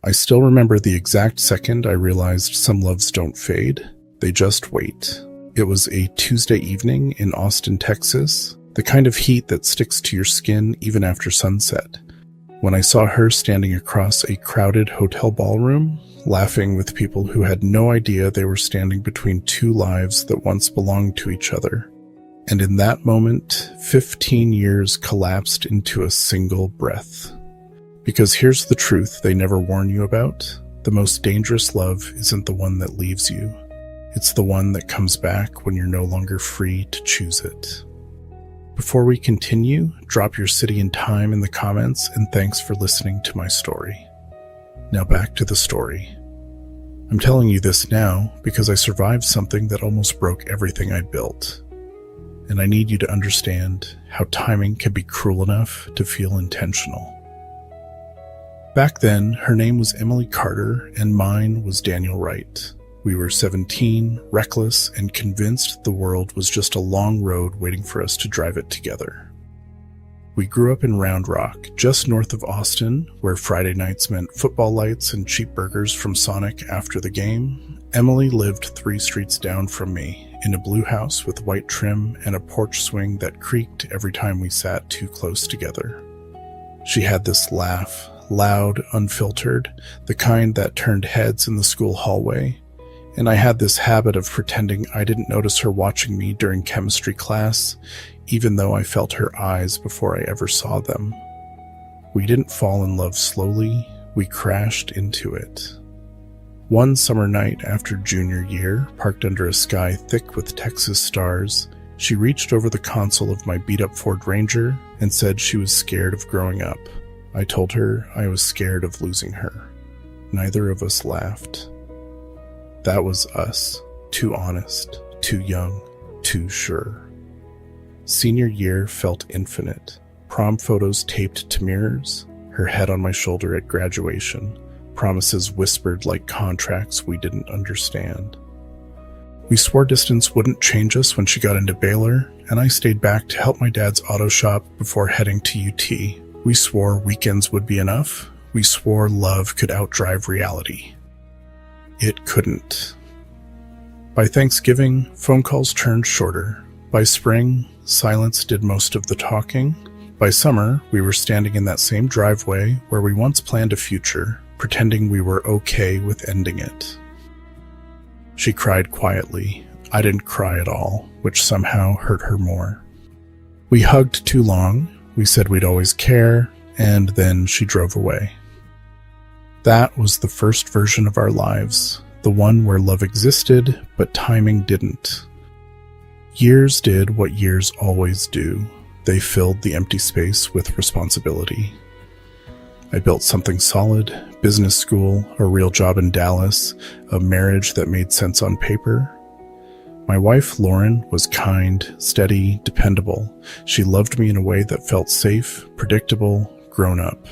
I still remember the exact second I realized some loves don't fade, they just wait. It was a Tuesday evening in Austin, Texas, the kind of heat that sticks to your skin even after sunset. When I saw her standing across a crowded hotel ballroom, laughing with people who had no idea they were standing between two lives that once belonged to each other. And in that moment, 15 years collapsed into a single breath. Because here's the truth they never warn you about. The most dangerous love isn't the one that leaves you. It's the one that comes back when you're no longer free to choose it. Before we continue, drop your city and time in the comments, and thanks for listening to my story. Now back to the story. I'm telling you this now because I survived something that almost broke everything I built. And I need you to understand how timing can be cruel enough to feel intentional. Back then, her name was Emily Carter and mine was Daniel Wright. We were 17, reckless, and convinced the world was just a long road waiting for us to drive it together. We grew up in Round Rock, just north of Austin, where Friday nights meant football lights and cheap burgers from Sonic after the game. Emily lived 3 streets down from me, in a blue house with white trim and a porch swing that creaked every time we sat too close together. She had this laugh, loud, unfiltered, the kind that turned heads in the school hallway, and I had this habit of pretending I didn't notice her watching me during chemistry class, even though I felt her eyes before I ever saw them. We didn't fall in love slowly, we crashed into it. One summer night after junior year, parked under a sky thick with Texas stars, she reached over the console of my beat-up Ford Ranger and said she was scared of growing up. I told her I was scared of losing her. Neither of us laughed. That was us, too honest, too young, too sure. Senior year felt infinite. Prom photos taped to mirrors, her head on my shoulder at graduation, promises whispered like contracts we didn't understand. We swore distance wouldn't change us when she got into Baylor, and I stayed back to help my dad's auto shop before heading to UT. We swore weekends would be enough. We swore love could outdrive reality. It couldn't. By Thanksgiving, phone calls turned shorter. By spring, silence did most of the talking. By summer, we were standing in that same driveway where we once planned a future, pretending we were okay with ending it. She cried quietly. I didn't cry at all, which somehow hurt her more. We hugged too long. We said we'd always care, and then she drove away. That was the first version of our lives, the one where love existed, but timing didn't. Years did what years always do. They filled the empty space with responsibility. I built something solid, business school, a real job in Dallas, a marriage that made sense on paper. My wife, Lauren, was kind, steady, dependable. She loved me in a way that felt safe, predictable, grown up.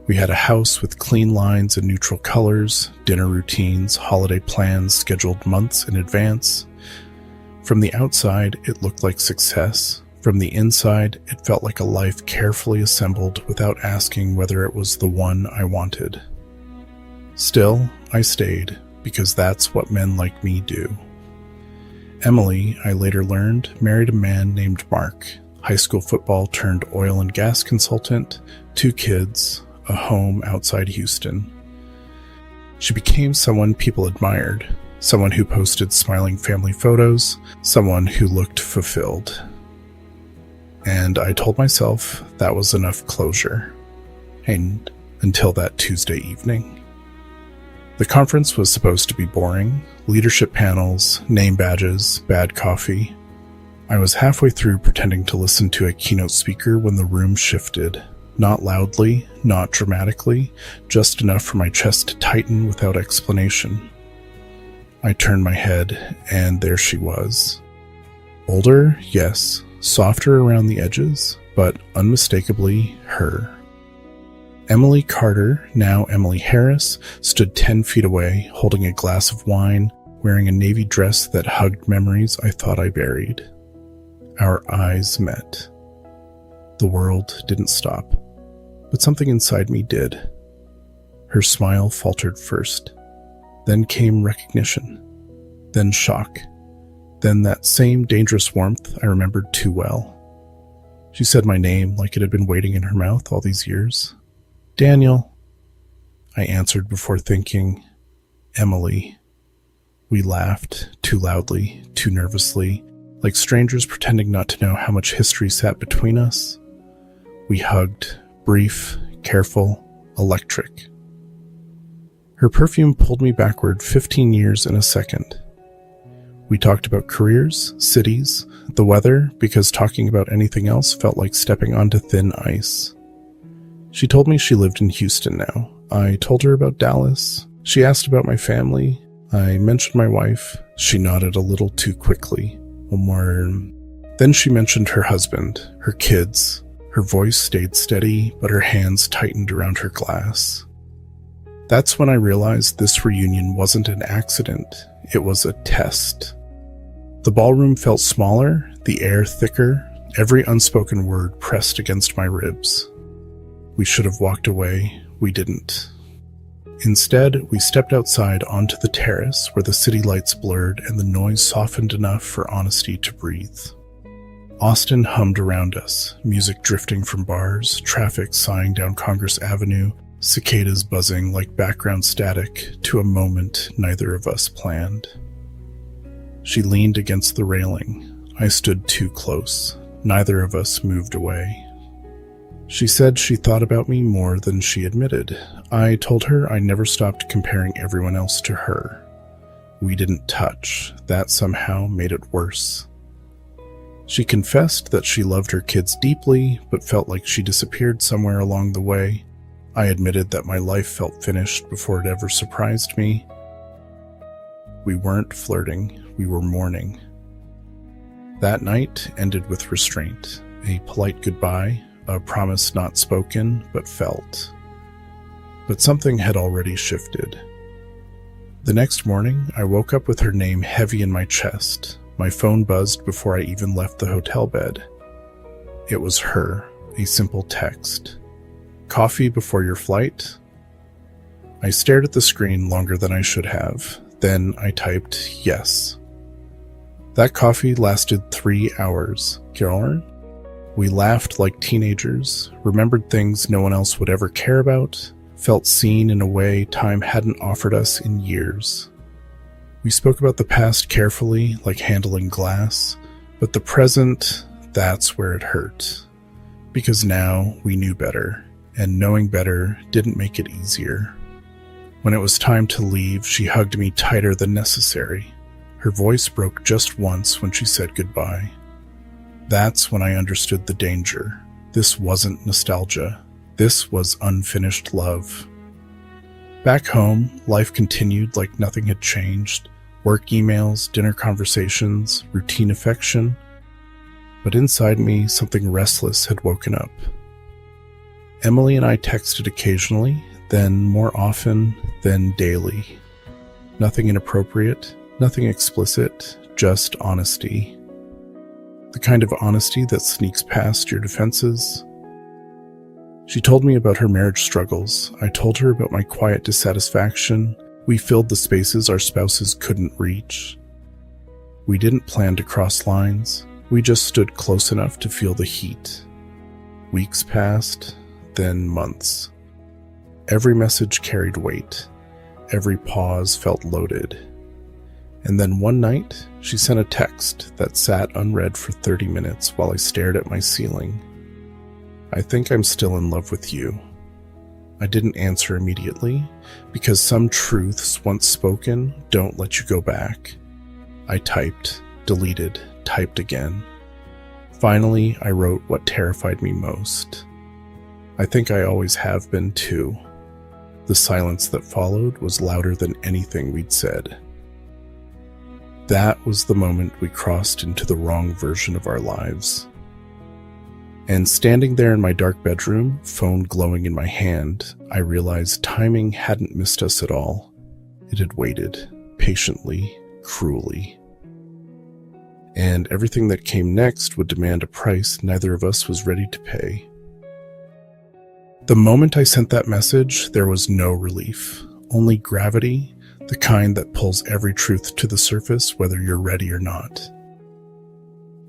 We had a house with clean lines and neutral colors, dinner routines, holiday plans scheduled months in advance. From the outside, it looked like success. From the inside, it felt like a life carefully assembled without asking whether it was the one I wanted. Still, I stayed, because that's what men like me do. Emily, I later learned, married a man named Mark, high school football turned oil and gas consultant, 2 kids, a home outside Houston. She became someone people admired, someone who posted smiling family photos, someone who looked fulfilled. And I told myself that was enough closure. And until that Tuesday evening. The conference was supposed to be boring. Leadership panels, name badges, bad coffee. I was halfway through pretending to listen to a keynote speaker when the room shifted. Not loudly, not dramatically, just enough for my chest to tighten without explanation. I turned my head, and there she was. Older, yes, softer around the edges, but unmistakably her. Emily Carter, now Emily Harris, stood 10 feet away, holding a glass of wine, wearing a navy dress that hugged memories I thought I buried. Our eyes met. The world didn't stop, but something inside me did. Her smile faltered first. Then came recognition. Then shock. Then that same dangerous warmth I remembered too well. She said my name like it had been waiting in her mouth all these years. Daniel. I answered before thinking. Emily. We laughed, too loudly, too nervously, like strangers pretending not to know how much history sat between us. We hugged, brief, careful, electric. Her perfume pulled me backward 15 years in a second. We talked about careers, cities, the weather, because talking about anything else felt like stepping onto thin ice. She told me she lived in Houston now. I told her about Dallas. She asked about my family. I mentioned my wife. She nodded a little too quickly. Then she mentioned her husband, her kids. Her voice stayed steady, but her hands tightened around her glass. That's when I realized this reunion wasn't an accident. It was a test. The ballroom felt smaller, the air thicker, every unspoken word pressed against my ribs. We should have walked away. We didn't. Instead, we stepped outside onto the terrace where the city lights blurred and the noise softened enough for honesty to breathe. Austin hummed around us, music drifting from bars, traffic sighing down Congress Avenue, cicadas buzzing like background static to a moment neither of us planned. She leaned against the railing. I stood too close. Neither of us moved away. She said she thought about me more than she admitted. I told her I never stopped comparing everyone else to her. We didn't touch. That somehow made it worse. She confessed that she loved her kids deeply, but felt like she disappeared somewhere along the way. I admitted that my life felt finished before it ever surprised me. We weren't flirting. We were mourning. That night ended with restraint, a polite goodbye, a promise not spoken but felt. But something had already shifted. The next morning, I woke up with her name heavy in my chest. My phone buzzed before I even left the hotel bed. It was her, a simple text. Coffee before your flight? I stared at the screen longer than I should have. Then I typed yes. That coffee lasted 3 hours. Girl? We laughed like teenagers, remembered things no one else would ever care about, felt seen in a way time hadn't offered us in years. We spoke about the past carefully, like handling glass, but the present, that's where it hurt. Because now we knew better, and knowing better didn't make it easier. When it was time to leave, she hugged me tighter than necessary. Her voice broke just once when she said goodbye. That's when I understood the danger. This wasn't nostalgia. This was unfinished love. Back home, life continued like nothing had changed. Work emails, dinner conversations, routine affection. But inside me, something restless had woken up. Emily and I texted occasionally, then more often, then daily. Nothing inappropriate, nothing explicit, just honesty. The kind of honesty that sneaks past your defenses. She told me about her marriage struggles. I told her about my quiet dissatisfaction. We filled the spaces our spouses couldn't reach. We didn't plan to cross lines. We just stood close enough to feel the heat. Weeks passed, then months. Every message carried weight. Every pause felt loaded. And then one night, she sent a text that sat unread for 30 minutes while I stared at my ceiling. I think I'm still in love with you. I didn't answer immediately, because some truths once spoken don't let you go back. I typed, deleted, typed again. Finally, I wrote what terrified me most. I think I always have been too. The silence that followed was louder than anything we'd said. That was the moment we crossed into the wrong version of our lives. And standing there in my dark bedroom, phone glowing in my hand, I realized timing hadn't missed us at all. It had waited, patiently, cruelly. And everything that came next would demand a price neither of us was ready to pay. The moment I sent that message, there was no relief, only gravity, the kind that pulls every truth to the surface whether you're ready or not.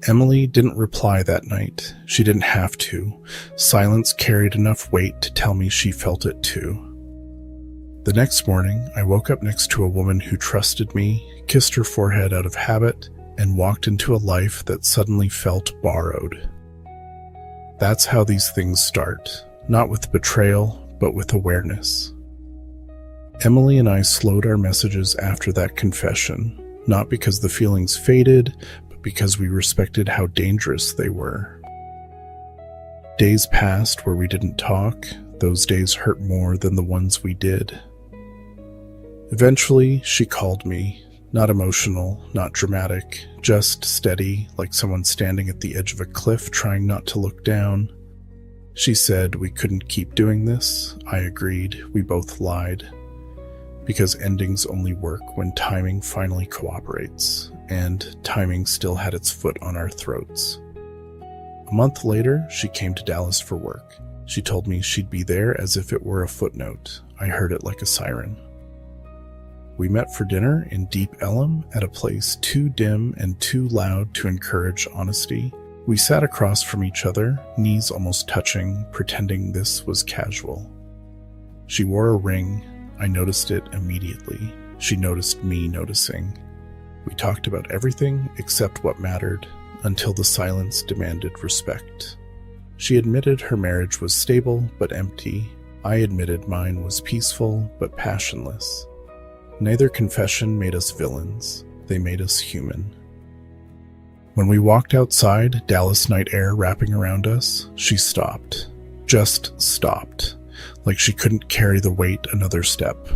Emily didn't reply that night. She didn't have to. Silence carried enough weight to tell me she felt it too. The next morning, I woke up next to a woman who trusted me, kissed her forehead out of habit, and walked into a life that suddenly felt borrowed. That's how these things start, not with betrayal, but with awareness. Emily and I slowed our messages after that confession, not because the feelings faded, but because we respected how dangerous they were. Days passed where we didn't talk. Those days hurt more than the ones we did. Eventually, she called me. Not emotional, not dramatic, just steady, like someone standing at the edge of a cliff trying not to look down. She said we couldn't keep doing this. I agreed. We both lied. Because endings only work when timing finally cooperates, and timing still had its foot on our throats. A month later, she came to Dallas for work. She told me she'd be there as if it were a footnote. I heard it like a siren. We met for dinner in Deep Ellum at a place too dim and too loud to encourage honesty. We sat across from each other, knees almost touching, pretending this was casual. She wore a ring. I noticed it immediately. She noticed me noticing. We talked about everything except what mattered, until the silence demanded respect. She admitted her marriage was stable but empty. I admitted mine was peaceful but passionless. Neither confession made us villains. They made us human. When we walked outside, Dallas night air wrapping around us, she stopped. Just stopped. Like she couldn't carry the weight another step.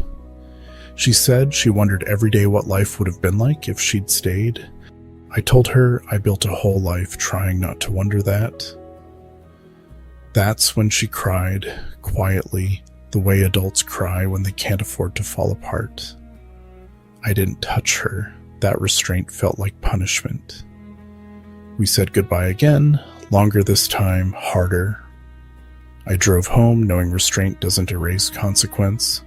She said she wondered every day what life would have been like if she'd stayed. I told her I built a whole life trying not to wonder that. That's when she cried, quietly, the way adults cry when they can't afford to fall apart. I didn't touch her. That restraint felt like punishment. We said goodbye again, longer this time, harder. I drove home knowing restraint doesn't erase consequence.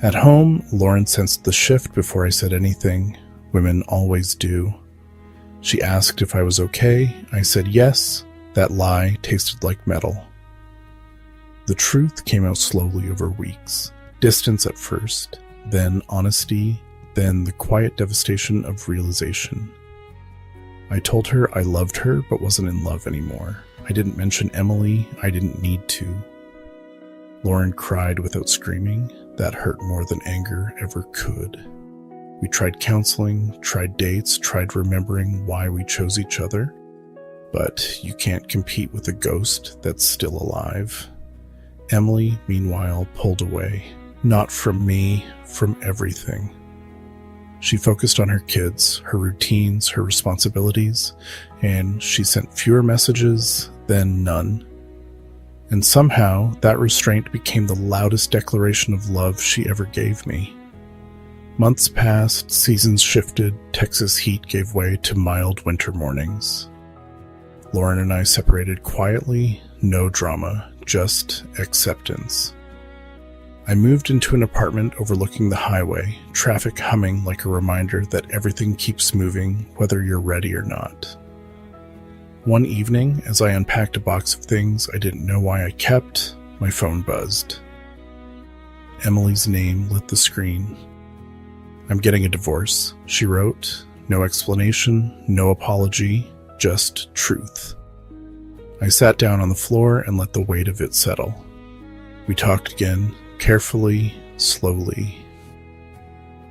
At home, Lauren sensed the shift before I said anything. Women always do. She asked if I was okay. I said yes. That lie tasted like metal. The truth came out slowly over weeks. Distance at first, then honesty, then the quiet devastation of realization. I told her I loved her but wasn't in love anymore. I didn't mention Emily. I didn't need to. Lauren cried without screaming. That hurt more than anger ever could. We tried counseling, tried dates, tried remembering why we chose each other. But you can't compete with a ghost that's still alive. Emily, meanwhile, pulled away. Not from me, from everything. She focused on her kids, her routines, her responsibilities, and she sent fewer messages than none. And somehow, that restraint became the loudest declaration of love she ever gave me. Months passed, seasons shifted, Texas heat gave way to mild winter mornings. Lauren and I separated quietly, no drama, just acceptance. I moved into an apartment overlooking the highway, traffic humming like a reminder that everything keeps moving, whether you're ready or not. One evening, as I unpacked a box of things I didn't know why I kept, my phone buzzed. Emily's name lit the screen. "I'm getting a divorce," she wrote. No explanation, no apology, just truth. I sat down on the floor and let the weight of it settle. We talked again, carefully, slowly.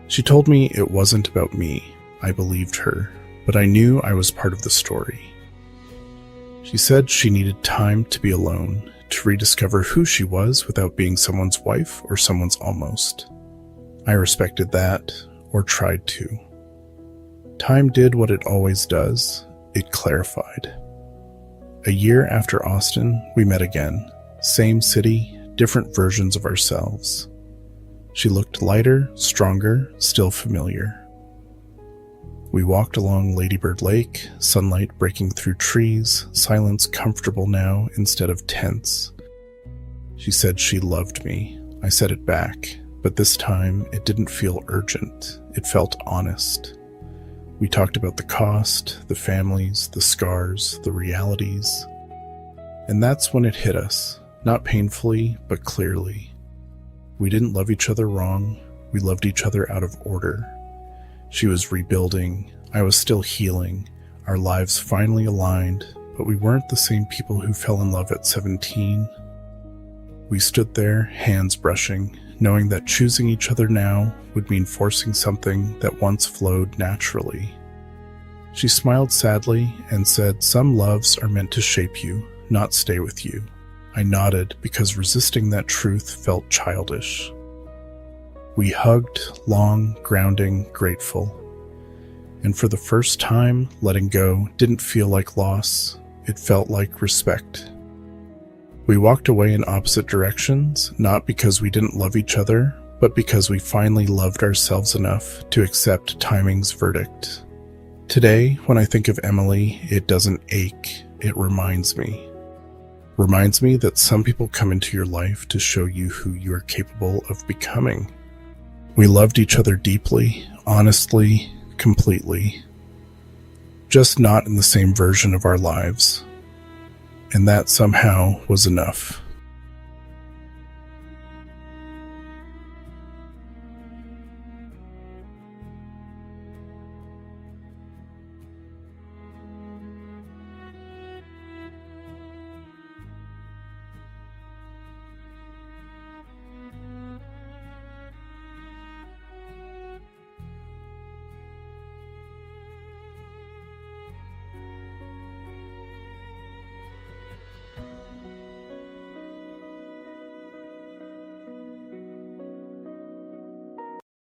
She told me it wasn't about me. I believed her, but I knew I was part of the story. She said she needed time to be alone, to rediscover who she was without being someone's wife or someone's almost. I respected that, or tried to. Time did what it always does. It clarified. A year after Austin, we met again. Same city, different versions of ourselves. She looked lighter, stronger, still familiar. We walked along Ladybird Lake, sunlight breaking through trees, silence comfortable now instead of tense. She said she loved me. I said it back, but this time it didn't feel urgent. It felt honest. We talked about the cost, the families, the scars, the realities. And that's when it hit us, not painfully, but clearly. We didn't love each other wrong. We loved each other out of order. She was rebuilding. I was still healing. Our lives finally aligned, but we weren't the same people who fell in love at 17. We stood there, hands brushing, knowing that choosing each other now would mean forcing something that once flowed naturally. She smiled sadly and said, "Some loves are meant to shape you, not stay with you." I nodded because resisting that truth felt childish. We hugged, long, grounding, grateful. And for the first time, letting go didn't feel like loss. It felt like respect. We walked away in opposite directions, not because we didn't love each other, but because we finally loved ourselves enough to accept timing's verdict. Today, when I think of Emily, it doesn't ache, it reminds me. Reminds me that some people come into your life to show you who you are capable of becoming. We loved each other deeply, honestly, completely. Just not in the same version of our lives. And that somehow was enough.